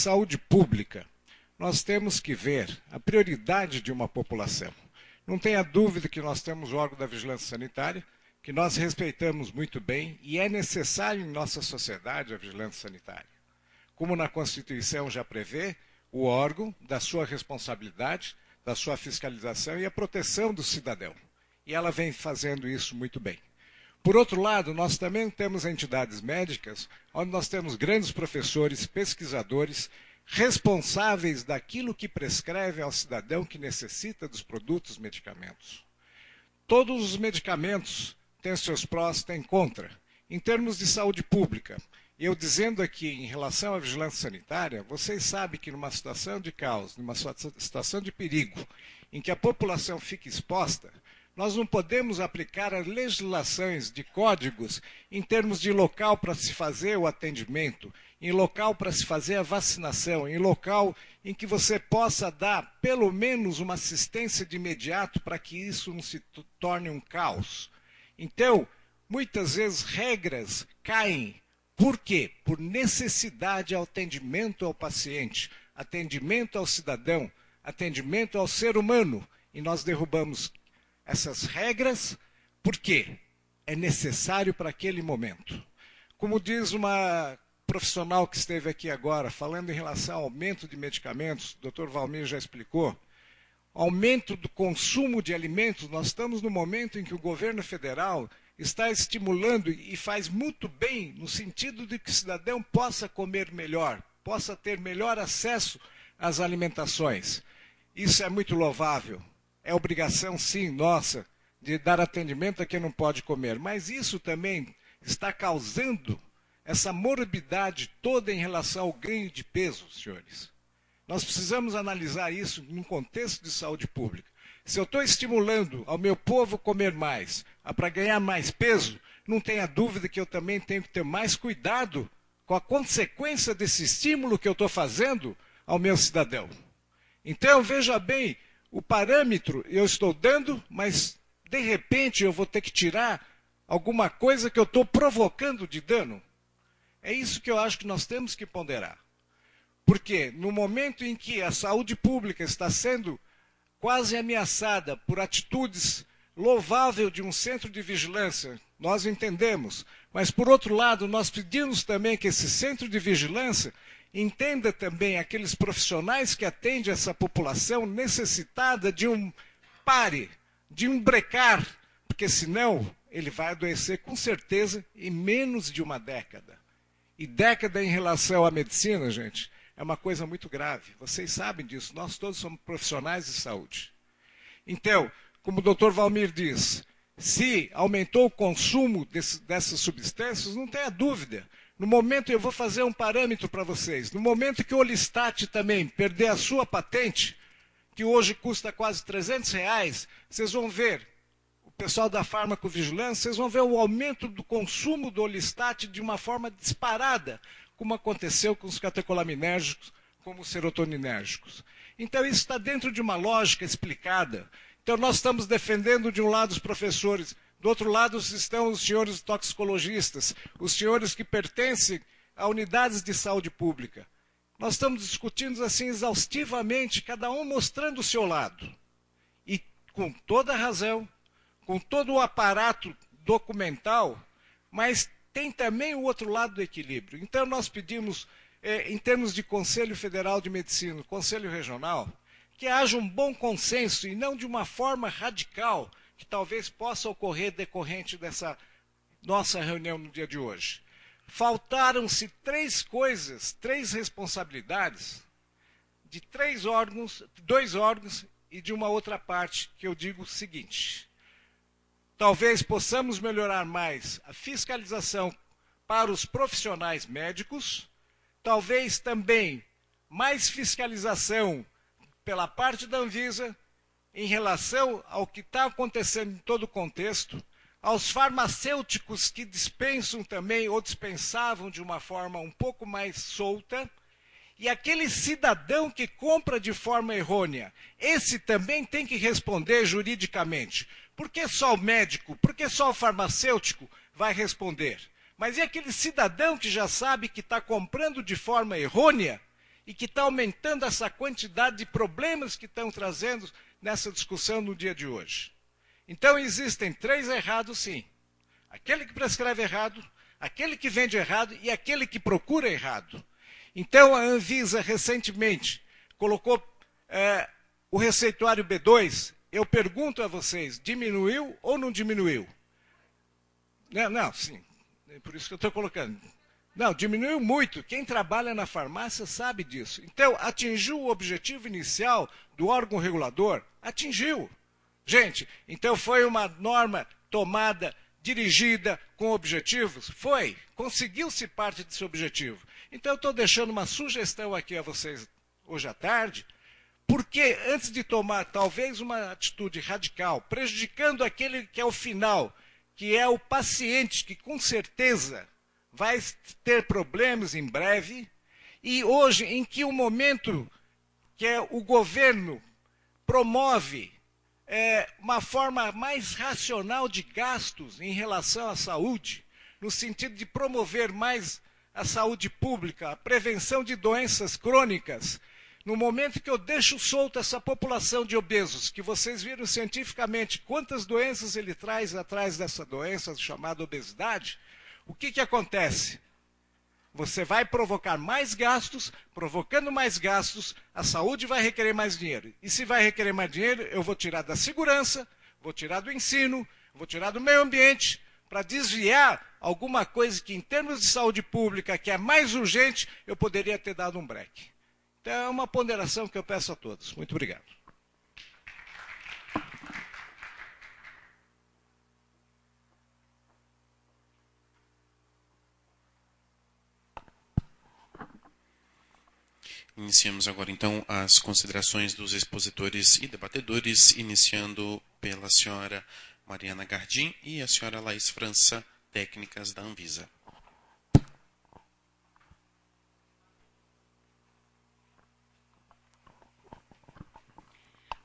saúde pública, nós temos que ver a prioridade de uma população. Não tenha dúvida que nós temos o órgão da vigilância sanitária, que nós respeitamos muito bem, e é necessário em nossa sociedade a vigilância sanitária. Como na Constituição já prevê, o órgão da sua responsabilidade, da sua fiscalização e a proteção do cidadão. E ela vem fazendo isso muito bem. Por outro lado, nós também temos entidades médicas, onde nós temos grandes professores, pesquisadores, responsáveis daquilo que prescreve ao cidadão que necessita dos produtos e medicamentos. Todos os medicamentos têm seus prós, têm contra. Em termos de saúde pública, eu dizendo aqui em relação à vigilância sanitária, vocês sabem que numa situação de caos, numa situação de perigo, em que a população fica exposta, nós não podemos aplicar as legislações de códigos em termos de local para se fazer o atendimento, em local para se fazer a vacinação, em local em que você possa dar pelo menos uma assistência de imediato para que isso não se torne um caos. Então, muitas vezes regras caem. Por quê? Por necessidade ao atendimento ao paciente, atendimento ao cidadão, atendimento ao ser humano. E nós derrubamos essas regras, por quê? É necessário para aquele momento. Como diz uma profissional que esteve aqui agora, falando em relação ao aumento de medicamentos, o Dr. Valmir já explicou, aumento do consumo de alimentos, nós estamos no momento em que o governo federal está estimulando e faz muito bem no sentido de que o cidadão possa comer melhor, possa ter melhor acesso às alimentações. Isso é muito louvável. É obrigação, sim, nossa, de dar atendimento a quem não pode comer. Mas isso também está causando essa morbidade toda em relação ao ganho de peso, senhores. Nós precisamos analisar isso num contexto de saúde pública. Se eu estou estimulando ao meu povo comer mais, para ganhar mais peso, não tenha dúvida que eu também tenho que ter mais cuidado com a consequência desse estímulo que eu estou fazendo ao meu cidadão. Então, veja bem, o parâmetro eu estou dando, mas de repente eu vou ter que tirar alguma coisa que eu estou provocando de dano. É isso que eu acho que nós temos que ponderar. Porque no momento em que a saúde pública está sendo quase ameaçada por atitudes louváveis de um centro de vigilância, nós entendemos. Mas, por outro lado, nós pedimos também que esse centro de vigilância entenda também aqueles profissionais que atendem essa população necessitada de um pare, de um brecar, porque senão ele vai adoecer com certeza em menos de uma década. E década em relação à medicina, gente, é uma coisa muito grave. Vocês sabem disso, nós todos somos profissionais de saúde. Então, como o Dr. Valmir diz, se aumentou o consumo dessas substâncias, não tenha dúvida. No momento, eu vou fazer um parâmetro para vocês, no momento que o Olistat também perder a sua patente, que hoje custa quase R$300, vocês vão ver, o pessoal da farmacovigilância, vocês vão ver o aumento do consumo do Olistat de uma forma disparada, como aconteceu com os catecolaminérgicos, como os serotoninérgicos. Então, isso está dentro de uma lógica explicada. Então, nós estamos defendendo, de um lado, os professores, do outro lado estão os senhores toxicologistas, os senhores que pertencem a unidades de saúde pública. Nós estamos discutindo assim exaustivamente, cada um mostrando o seu lado. E com toda a razão, com todo o aparato documental, mas tem também o outro lado do equilíbrio. Então nós pedimos, em termos de Conselho Federal de Medicina, Conselho Regional, que haja um bom consenso e não de uma forma radical, que talvez possa ocorrer decorrente dessa nossa reunião no dia de hoje. Faltaram-se três coisas, três responsabilidades, de dois órgãos e de uma outra parte, que eu digo o seguinte: talvez possamos melhorar mais a fiscalização para os profissionais médicos, talvez também mais fiscalização pela parte da Anvisa, em relação ao que está acontecendo em todo o contexto, aos farmacêuticos que dispensam também, ou dispensavam de uma forma um pouco mais solta, e aquele cidadão que compra de forma errônea, esse também tem que responder juridicamente. Por que só o médico, por que só o farmacêutico vai responder? Mas e aquele cidadão que já sabe que está comprando de forma errônea e que está aumentando essa quantidade de problemas que estão trazendo nessa discussão no dia de hoje. Então, existem 3 errados, sim. Aquele que prescreve errado, aquele que vende errado e aquele que procura errado. Então, a Anvisa, recentemente, colocou o receituário B2. Eu pergunto a vocês, diminuiu ou não diminuiu? Não, sim. É por isso que eu estou colocando. Não, diminuiu muito. Quem trabalha na farmácia sabe disso. Então, atingiu o objetivo inicial do órgão regulador? Atingiu. Gente, então foi uma norma tomada, dirigida, com objetivos? Foi. Conseguiu-se parte desse objetivo. Então, eu estou deixando uma sugestão aqui a vocês hoje à tarde, porque antes de tomar talvez uma atitude radical, prejudicando aquele que é o final, que é o paciente, que com certeza vai ter problemas em breve, e hoje, em que o momento que o governo promove uma forma mais racional de gastos em relação à saúde, no sentido de promover mais a saúde pública, a prevenção de doenças crônicas, no momento que eu deixo solta essa população de obesos, que vocês viram cientificamente quantas doenças ele traz atrás dessa doença chamada obesidade, o que acontece? Você vai provocar mais gastos, provocando mais gastos, a saúde vai requerer mais dinheiro. E se vai requerer mais dinheiro, eu vou tirar da segurança, vou tirar do ensino, vou tirar do meio ambiente, para desviar alguma coisa que, em termos de saúde pública, que é mais urgente, eu poderia ter dado um break. Então, é uma ponderação que eu peço a todos. Muito obrigado. Iniciamos agora, então, as considerações dos expositores e debatedores, iniciando pela senhora Mariana Gardim e a senhora Laís França, técnicas da Anvisa.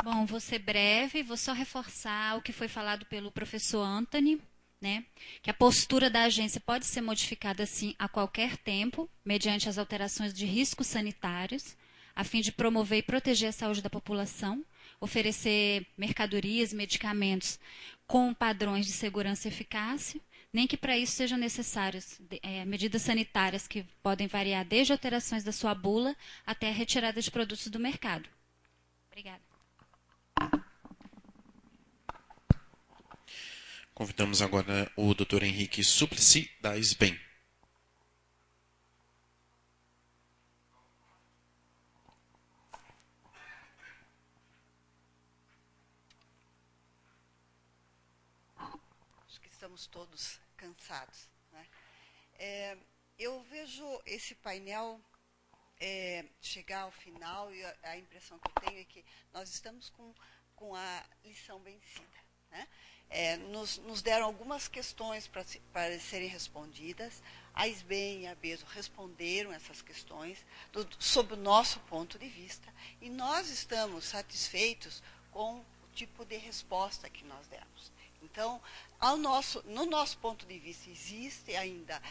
Bom, vou ser breve, vou só reforçar o que foi falado pelo professor Anthony, né? Que a postura da agência pode ser modificada, sim, a qualquer tempo, mediante as alterações de riscos sanitários, a fim de promover e proteger a saúde da população, oferecer mercadorias, medicamentos com padrões de segurança e eficácia, nem que para isso sejam necessárias medidas sanitárias que podem variar desde alterações da sua bula até a retirada de produtos do mercado. Obrigada. Convidamos agora o Dr. Henrique Suplicy, da SBEM. Acho que estamos todos cansados, né? Eu vejo esse painel chegar ao final e a impressão que eu tenho é que nós estamos com a lição vencida, né? Nos deram algumas questões para serem respondidas. A SBEM e a BESO responderam essas questões sob o nosso ponto de vista e nós estamos satisfeitos com o tipo de resposta que nós demos. Então, no nosso ponto de vista, existe ainda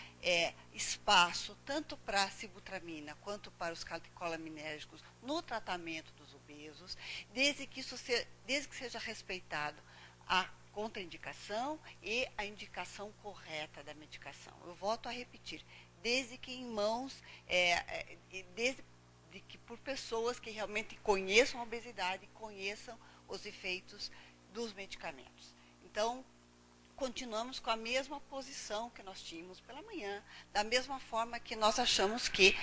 espaço tanto para a sibutramina quanto para os catecolaminérgicos no tratamento dos obesos, desde que seja respeitado a contraindicação e a indicação correta da medicação. Eu volto a repetir, desde que em mãos, desde que por pessoas que realmente conheçam a obesidade, conheçam os efeitos dos medicamentos. Então, continuamos com a mesma posição que nós tínhamos pela manhã, da mesma forma que nós achamos que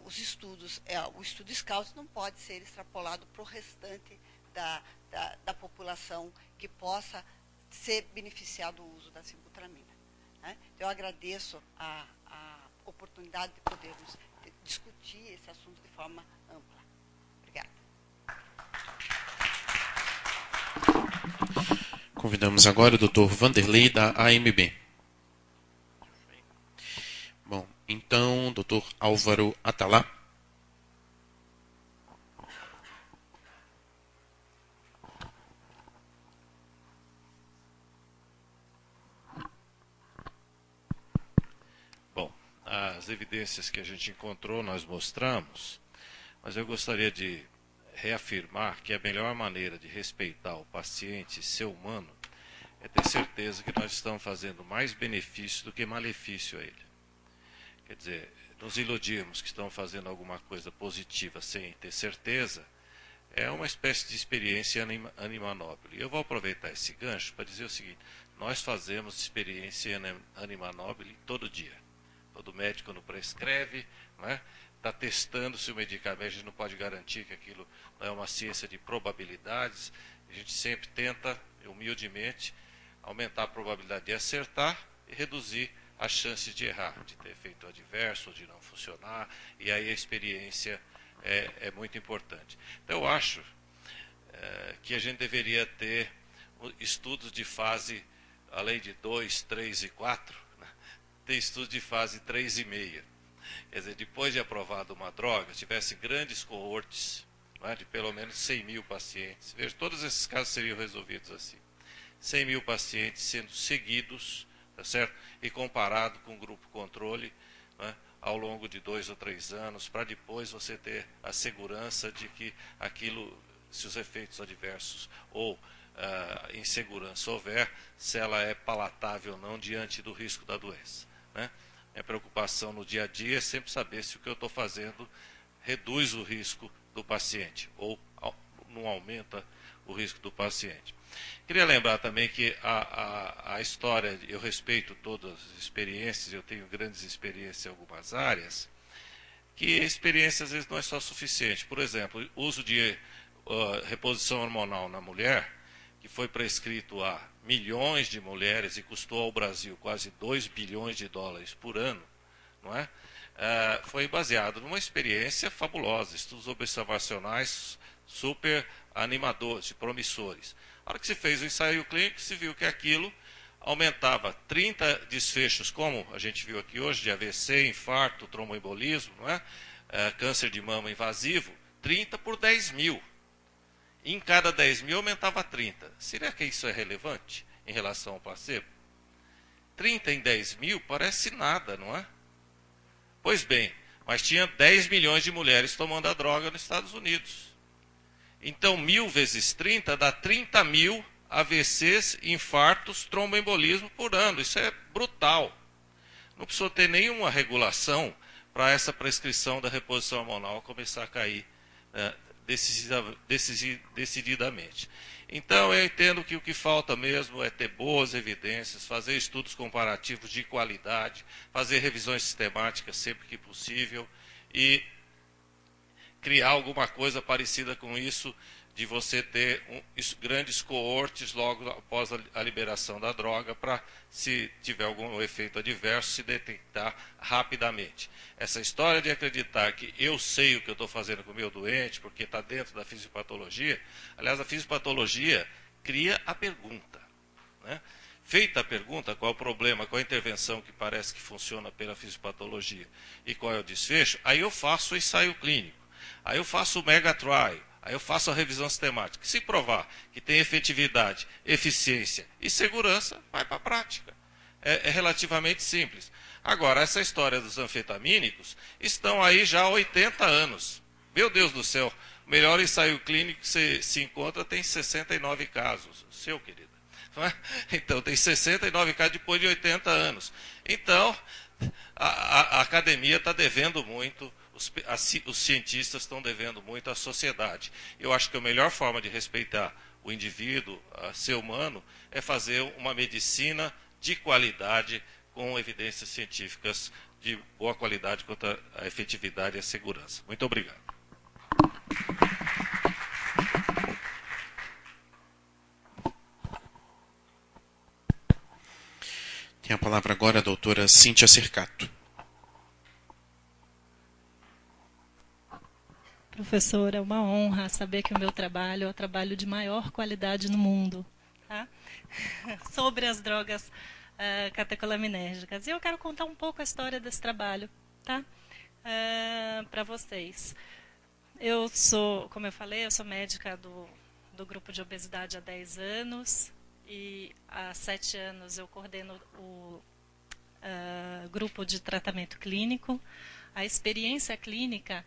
os estudos, o estudo SCOUT não pode ser extrapolado para o restante da população que possa ser beneficiado do uso da sibutramina, né? Então, eu agradeço a oportunidade de podermos discutir esse assunto de forma ampla. Obrigada. Convidamos agora o Dr. Vanderlei, da AMB. Bom, então, Dr. Álvaro Atalá. Bom, as evidências que a gente encontrou, nós mostramos, mas eu gostaria de reafirmar que a melhor maneira de respeitar o paciente, ser humano, é ter certeza que nós estamos fazendo mais benefício do que malefício a ele. Quer dizer, nos iludirmos que estamos fazendo alguma coisa positiva sem ter certeza, é uma espécie de experiência anima nobile. E eu vou aproveitar esse gancho para dizer o seguinte: nós fazemos experiência anima nobile todo dia. Todo médico, quando prescreve, né, está testando se o medicamento, a gente não pode garantir que aquilo não é uma ciência de probabilidades. A gente sempre tenta, humildemente, aumentar a probabilidade de acertar e reduzir as chances de errar, de ter efeito adverso, de não funcionar, e aí a experiência é muito importante. Então eu acho que a gente deveria ter estudos de fase, além de 2, 3 e 4, né, ter estudos de fase 3,5. Quer dizer, depois de aprovada uma droga, tivesse grandes coortes, né, de pelo menos 100 mil pacientes. Veja, todos esses casos seriam resolvidos assim. 100 mil pacientes sendo seguidos, tá certo? E comparado com o grupo controle, né, ao longo de 2 ou 3 anos, para depois você ter a segurança de que aquilo, se os efeitos adversos ou insegurança houver, se ela é palatável ou não diante do risco da doença, né? Minha preocupação no dia a dia é sempre saber se o que eu estou fazendo reduz o risco do paciente ou não aumenta o risco do paciente. Queria lembrar também que a história, eu respeito todas as experiências, eu tenho grandes experiências em algumas áreas, que experiência às vezes não é só suficiente. Por exemplo, o uso de reposição hormonal na mulher, que foi prescrito a milhões de mulheres e custou ao Brasil quase 2 bilhões de dólares por ano, não é? Foi baseado numa experiência fabulosa, estudos observacionais super animadores, promissores. A hora que se fez o ensaio clínico, se viu que aquilo aumentava 30 desfechos, como a gente viu aqui hoje, de AVC, infarto, tromboembolismo, não é? Câncer de mama invasivo, 30 por 10 mil. Em cada 10 mil aumentava 30. Será que isso é relevante em relação ao placebo? 30 em 10 mil parece nada, não é? Pois bem, mas tinha 10 milhões de mulheres tomando a droga nos Estados Unidos. Então, 1000 vezes 30 dá 30 mil AVCs, infartos, tromboembolismo por ano. Isso é brutal. Não precisou ter nenhuma regulação para essa prescrição da reposição hormonal começar a cair decididamente. Então, eu entendo que o que falta mesmo é ter boas evidências, fazer estudos comparativos de qualidade, fazer revisões sistemáticas sempre que possível e criar alguma coisa parecida com isso, de você ter grandes coortes logo após a liberação da droga, para, se tiver algum efeito adverso, se detectar rapidamente. Essa história de acreditar que eu sei o que eu estou fazendo com o meu doente, porque está dentro da fisiopatologia, aliás, a fisiopatologia cria a pergunta, né? Feita a pergunta, qual é o problema, qual é a intervenção que parece que funciona pela fisiopatologia e qual é o desfecho, aí eu faço o ensaio clínico, aí eu faço o mega trial, aí eu faço a revisão sistemática. Se provar que tem efetividade, eficiência e segurança, vai para a prática. É relativamente simples. Agora, essa história dos anfetamínicos estão aí já há 80 anos. Meu Deus do céu, o melhor ensaio clínico que você se encontra tem 69 casos. Seu, querido. Então, tem 69 casos depois de 80 anos. Então, a academia está devendo muito, os cientistas estão devendo muito à sociedade. Eu acho que a melhor forma de respeitar o indivíduo, ser humano, é fazer uma medicina de qualidade, com evidências científicas de boa qualidade quanto à efetividade e à segurança. Muito obrigado. Tem a palavra agora a doutora Cíntia Cercato. Professora, é uma honra saber que o meu trabalho é o trabalho de maior qualidade no mundo, tá? Sobre as drogas catecolaminérgicas. E eu quero contar um pouco a história desse trabalho, tá? Para vocês. Eu sou, como eu falei, eu sou médica do grupo de obesidade há 10 anos e há 7 anos eu coordeno grupo de tratamento clínico. A experiência clínica